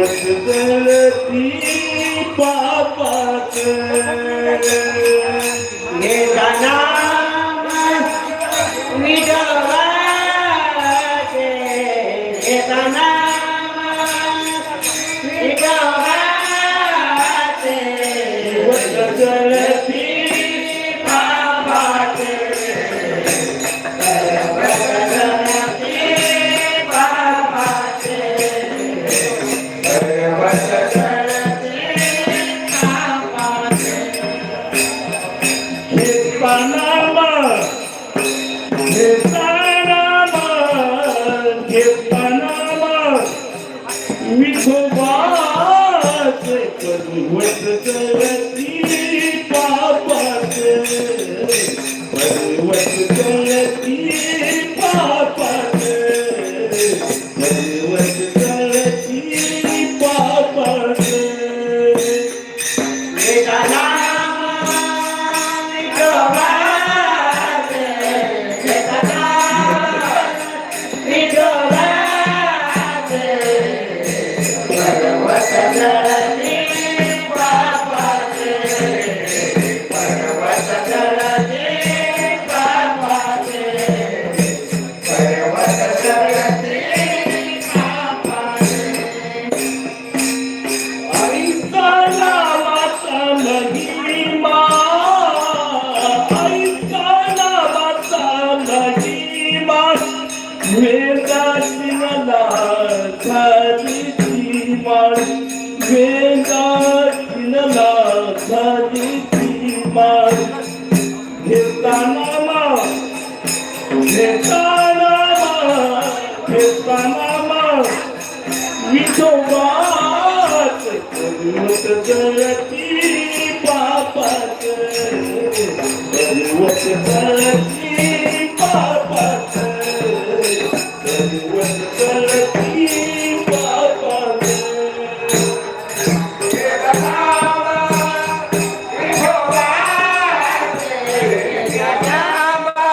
वसगळती पापात घेताना विठोबाचे घेताना विठोबाचे वसगळती पापात विठोबाचे पर्वत गळती पापात पर्वत गळती पापात पर्वत गळती पापात घेताना विठोबाचे घेताना विठोबाचे पर्वत गळती पापाचे पर्वत गळती पापाचे पर्वत गळती पापाचे ऐका नावाचा महिमा ऐका नावाचा महिमा वेदाची लाखाची माळ वेदाची लाखाची माळ घेताना माळ घेताना माळ घेताना माळ विठोबाचे पर्वत गळती